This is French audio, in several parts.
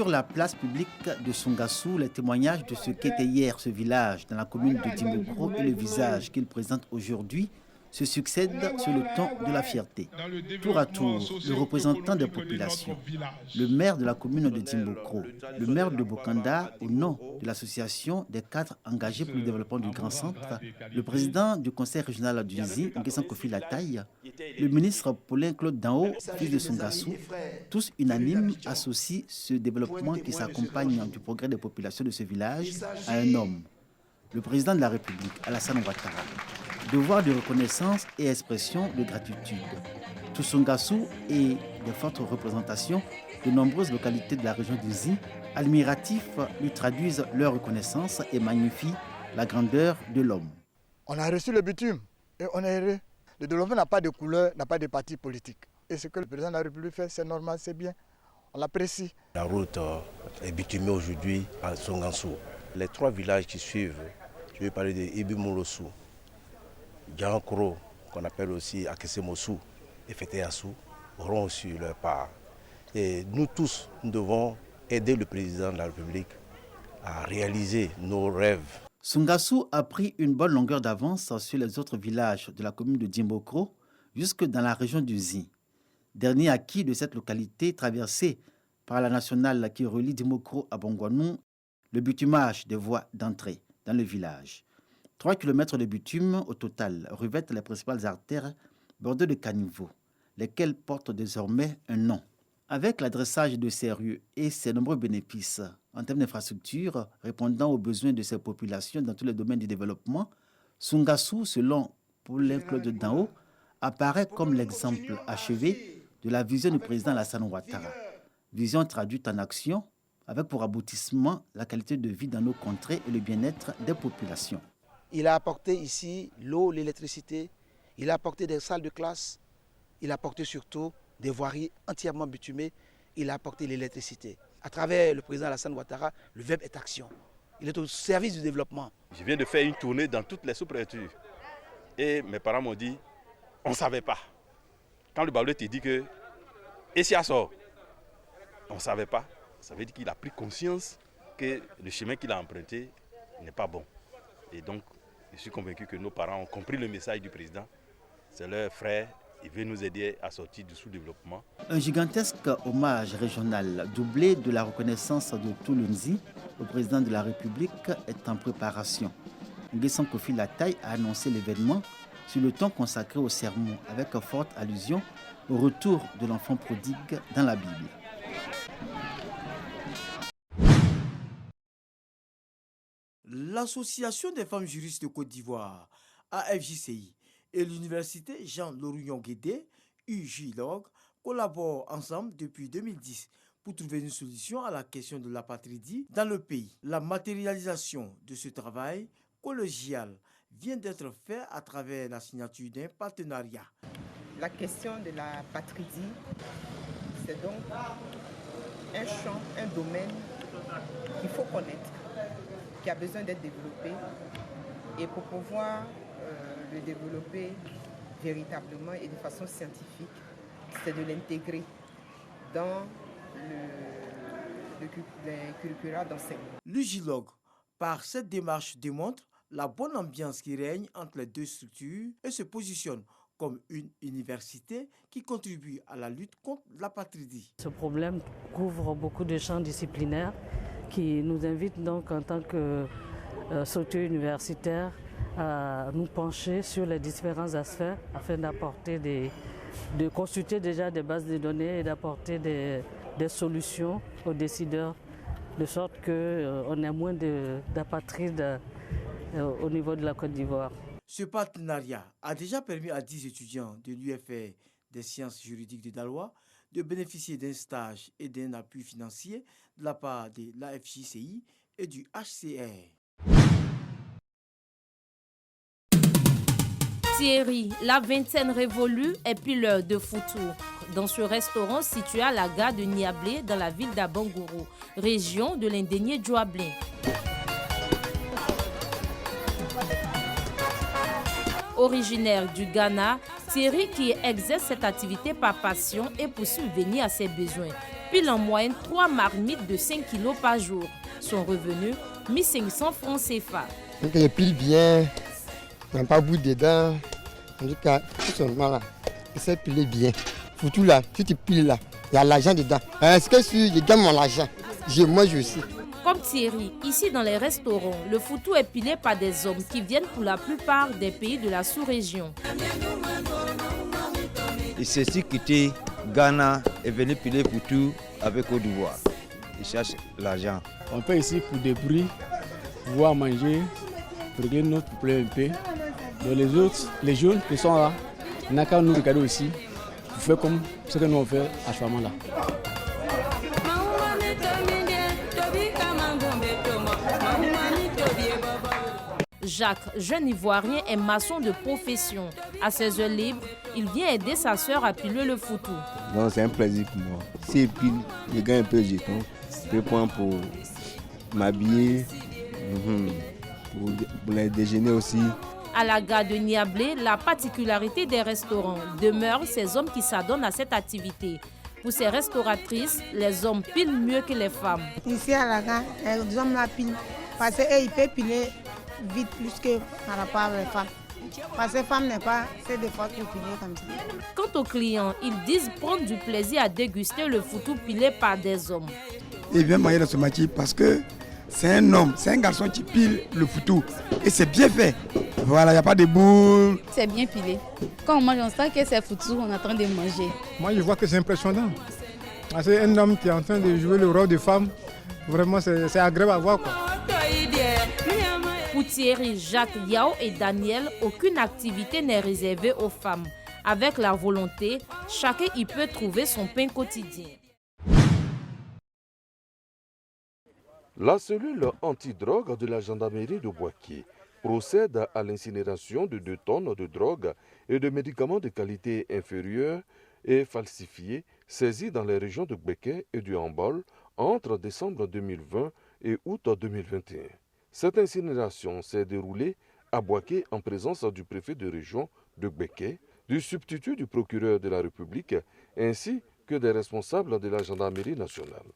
Sur la place publique de Songassou, les témoignages de ce qu'était hier ce village dans la commune de Dimbokro et le visage qu'il présente aujourd'hui se succèdent sur le ton de la fierté. Tour à tour, le représentant des populations, le maire de la commune de Dimbokro, le maire de Bokanda, au nom de l'association des cadres engagés pour le développement du Grand Centre, le président du conseil régional du Nzi, Nguessan Kofi Lataye, le ministre Paulin Claude Danho, fils de Songassou, tous unanimes associent ce développement qui s'accompagne du progrès des populations de ce village à un homme, le président de la République, Alassane Ouattara. Devoir de reconnaissance et expression de gratitude. Tout Songassou et de fortes représentations de nombreuses localités de la région du Zi, admiratifs, lui traduisent leur reconnaissance et magnifient la grandeur de l'homme. On a reçu le bitume et on est heureux. Le développement n'a pas de couleur, n'a pas de parti politique. Et ce que le président de la République fait, c'est normal, c'est bien. On l'apprécie. La route est bitumée aujourd'hui à Songassou. Les 3 villages qui suivent, je vais parler de Ibimoulossou, Djankro, qu'on appelle aussi Akesemossou et Feteassou, auront aussi leur part. Et nous tous, nous devons aider le président de la République à réaliser nos rêves. Songassou a pris une bonne longueur d'avance sur les autres villages de la commune de Dimbokro, jusque dans la région du Zi. Dernier acquis de cette localité traversée par la nationale qui relie Dimbokro à Bongouanou, le bitumage des voies d'entrée dans le village. 3 km de bitume au total revêtent les principales artères bordées de caniveaux, lesquelles portent désormais un nom. Avec l'adressage de ces rues et ses nombreux bénéfices en termes d'infrastructures répondant aux besoins de ces populations dans tous les domaines du développement, Songassou, selon Paulin Claude Danho, apparaît comme l'exemple achevé de la vision du président Alassane Ouattara. Vision traduite en action avec pour aboutissement la qualité de vie dans nos contrées et le bien-être des populations. Il a apporté ici l'eau, l'électricité, il a apporté des salles de classe, il a apporté surtout des voiries entièrement bitumées, il a apporté l'électricité. À travers le président Alassane Ouattara, le verbe est action. Il est au service du développement. Je viens de faire une tournée dans toutes les sous-préfectures. Et mes parents m'ont dit, on ne savait pas. Quand le Baoulé te dit que, et si ça sort, on ne savait pas. Ça veut dire qu'il a pris conscience que le chemin qu'il a emprunté n'est pas bon. Et donc, je suis convaincu que nos parents ont compris le message du président. C'est leur frère, il veut nous aider à sortir du sous-développement. Un gigantesque hommage régional doublé de la reconnaissance de tout le Nzi au président de la République est en préparation. Nguessan Kofi Lataye a annoncé l'événement sur le temps consacré au sermon avec forte allusion au retour de l'enfant prodigue dans la Bible. L'Association des femmes juristes de Côte d'Ivoire, AFJCI, et l'Université Jean-Laurent-Guédé, UJLOG, collaborent ensemble depuis 2010 pour trouver une solution à la question de l'apatridie dans le pays. La matérialisation de ce travail collégial vient d'être faite à travers la signature d'un partenariat. La question de l'apatridie, c'est donc un champ, un domaine qu'il faut connaître, qui a besoin d'être développé, et pour pouvoir le développer véritablement et de façon scientifique, c'est de l'intégrer dans les curricula d'enseignement. L'UJLOG, par cette démarche, démontre la bonne ambiance qui règne entre les deux structures et se positionne comme une université qui contribue à la lutte contre l'apatridie. Ce problème couvre beaucoup de champs disciplinaires qui nous invitent donc en tant que structure universitaire à nous pencher sur les différents aspects afin d'apporter de consulter déjà des bases de données et d'apporter des solutions aux décideurs de sorte qu'on ait moins d'apatrides au niveau de la Côte d'Ivoire. Ce partenariat a déjà permis à 10 étudiants de l'UFR des sciences juridiques de Daloa de bénéficier d'un stage et d'un appui financier de la part de l'AFJCI et du HCR. Thierry, la vingtaine révolue et puis l'heure de foutour. Dans ce restaurant situé à la gare de Niablé, dans la ville d'Abangourou, région de l'Indénié Djouablé. Originaire du Ghana, Thierry qui exerce cette activité par passion et pour subvenir à ses besoins. pile en moyenne 3 marmites de 5 kg par jour. Son revenu, 1500 francs CFA. Donc je pile bien, il n'y a pas bout dedans. En tout cas, tout simplement là, essaie de piler bien. Foutu là, si tu piles là, il y a l'argent dedans. Est-ce que si je gagne mon argent, moi je aussi. Comme Thierry, ici dans les restaurants, le foutou est pilé par des hommes qui viennent pour la plupart des pays de la sous-région. Il s'est quitté Ghana et venu piler foutou avec Côte d'Ivoire. Il cherche l'argent. On fait ici pour des bruits, pouvoir manger, pour régler notre problème un peu. Donc les autres, les jeunes qui sont là, il n'y a qu'à nous regarder aussi, pour faire comme ce que nous on fait à ce moment-là. Jacques, jeune Ivoirien, est maçon de profession. À ses heures libres, il vient aider sa sœur à piler le foutou. C'est un plaisir pour moi. Si pile, je gagne un peu de jetons. Je prends pour m'habiller, pour les déjeuner aussi. À la gare de Niablé, la particularité des restaurants demeure ces hommes qui s'adonnent à cette activité. Pour ces restauratrices, les hommes pilent mieux que les femmes. Ici à la gare, les hommes la pilent parce qu'ils peuvent piler vite plus que par rapport aux femmes. Parce que les femmes n'est pas c'est des fois pour piler comme ça. Quant aux clients, ils disent prendre du plaisir à déguster le foutou pilé par des hommes. Il vient manger dans ce match parce que c'est un homme, c'est un garçon qui pile le foutou et c'est bien fait. Voilà, il n'y a pas de boules. C'est bien pilé. Quand on mange, on sent que c'est foutu, on est en train de manger. Moi, je vois que c'est impressionnant. C'est un homme qui est en train de jouer le rôle de femme. Vraiment, c'est agréable à voir, quoi. Pour Thierry, Jacques, Yao et Daniel, aucune activité n'est réservée aux femmes. Avec la volonté, chacun y peut trouver son pain quotidien. La cellule antidrogue de la gendarmerie de Boaké procède à l'incinération de 2 tonnes de drogue et de médicaments de qualité inférieure et falsifiés saisis dans les régions de Gbeke et du Hambol entre décembre 2020 et août 2021. Cette incinération s'est déroulée à Boaké en présence du préfet de région de Gbeke, du substitut du procureur de la République ainsi que des responsables de la gendarmerie nationale.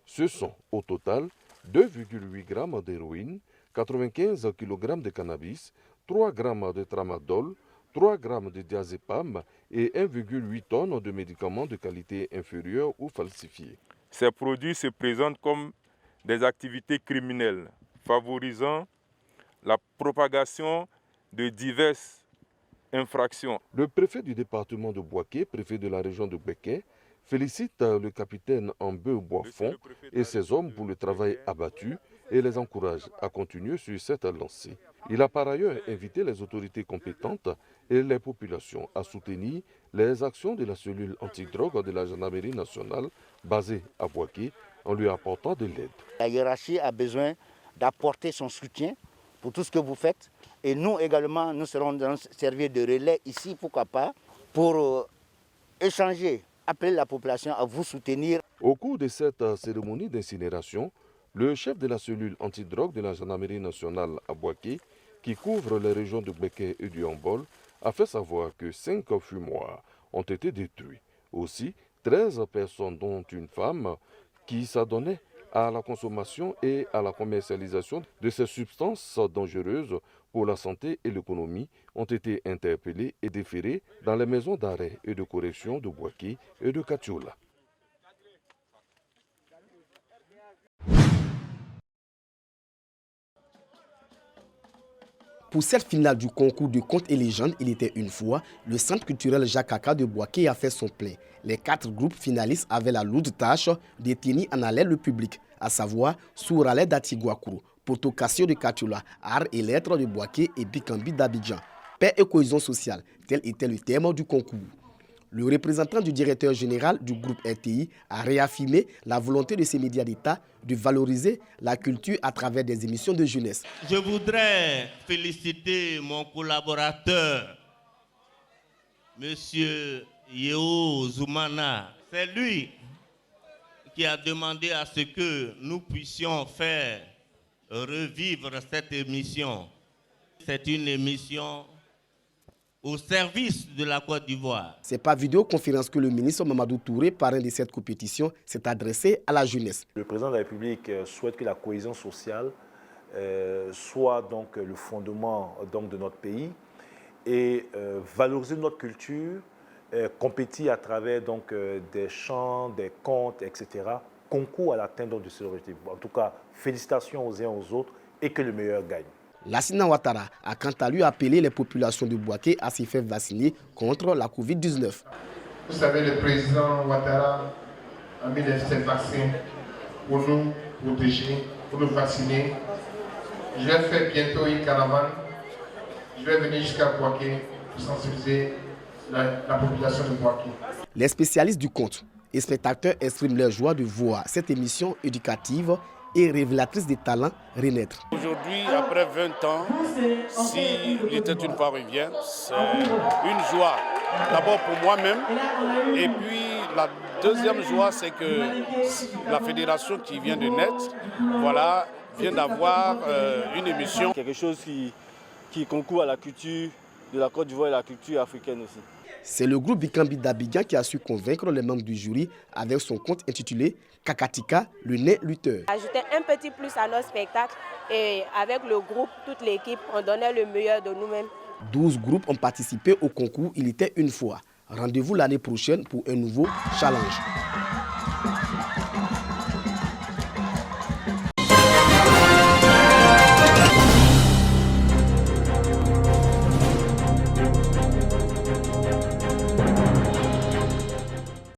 Ce sont au total 2,8 grammes d'héroïne, 95 kg de cannabis, 3 grammes de tramadol, 3 grammes de diazépam et 1,8 tonnes de médicaments de qualité inférieure ou falsifiés. Ces produits se présentent comme des activités criminelles, favorisant la propagation de diverses infractions. Le préfet du département de Boaké, préfet de la région de Gbeke, félicite le capitaine Ambeu Boisfond et ses hommes pour le travail abattu et les encourage à continuer sur cette lancée. Il a par ailleurs invité les autorités compétentes et les populations à soutenir les actions de la cellule antidrogue de la gendarmerie nationale basée à Boaké en lui apportant de l'aide. La hiérarchie a besoin d'apporter son soutien pour tout ce que vous faites et nous également, nous serons servir de relais ici, pourquoi pas, pour échanger, appeler la population à vous soutenir. Au cours de cette cérémonie d'incinération, le chef de la cellule antidrogue de la gendarmerie nationale à Boaké, qui couvre les régions de Gbeke et du Hambol, a fait savoir que 5 fumoirs ont été détruits. Aussi, 13 personnes, dont une femme, qui s'adonnait à la consommation et à la commercialisation de ces substances dangereuses pour la santé et l'économie, ont été interpellées et déférées dans les maisons d'arrêt et de correction de Boaké et de Katiola. Pour cette finale du concours de contes et légendes, il était une fois, le centre culturel Jacques Kaka de Boaké a fait son plein. Les 4 groupes finalistes avaient la lourde tâche de tenir en haleine le public, à savoir Souralais d'Atigouakourou, Porto Cassio de Katiola, Art et Lettres de Boaké et Bikambi d'Abidjan. Paix et cohésion sociale, tel était le thème du concours. Le représentant du directeur général du groupe RTI a réaffirmé la volonté de ces médias d'État de valoriser la culture à travers des émissions de jeunesse. Je voudrais féliciter mon collaborateur, M. Yeo Zoumana. C'est lui qui a demandé à ce que nous puissions faire revivre cette émission. C'est une émission au service de la Côte d'Ivoire. C'est par vidéoconférence que le ministre Mamadou Touré, parrain de cette compétition, s'est adressé à la jeunesse. Le président de la République souhaite que la cohésion sociale soit donc le fondement donc, de notre pays et valoriser notre culture, compétit à travers donc, des chants, des contes, etc., concourt à l'atteinte de ces objectifs. En tout cas, félicitations aux uns aux autres et que le meilleur gagne. Lassina Ouattara a quant à lui appelé les populations de Bouaké à s'y faire vacciner contre la Covid-19. Vous savez, le président Ouattara a mis ces vaccins pour nous protéger, pour nous vacciner. Je vais faire bientôt une caravane. Je vais venir jusqu'à Bouaké pour sensibiliser la population de Bouaké. Les spécialistes du conte et spectateurs expriment leur joie de voir cette émission éducative et révélatrice des talents renaître. Aujourd'hui, après 20 ans, s'il était une fois revient, c'est une joie. D'abord pour moi-même, et puis la deuxième joie, c'est que la fédération qui vient de naître, voilà, vient d'avoir une émission. Quelque chose qui concourt à la culture de la Côte d'Ivoire et la culture africaine aussi. C'est le groupe Bikambi d'Abidjan qui a su convaincre les membres du jury avec son conte intitulé Kakatika, le nez lutteur. Ajouter un petit plus à notre spectacle et avec le groupe, toute l'équipe, on donnait le meilleur de nous-mêmes. 12 groupes ont participé au concours Il était une fois. Rendez-vous l'année prochaine pour un nouveau challenge.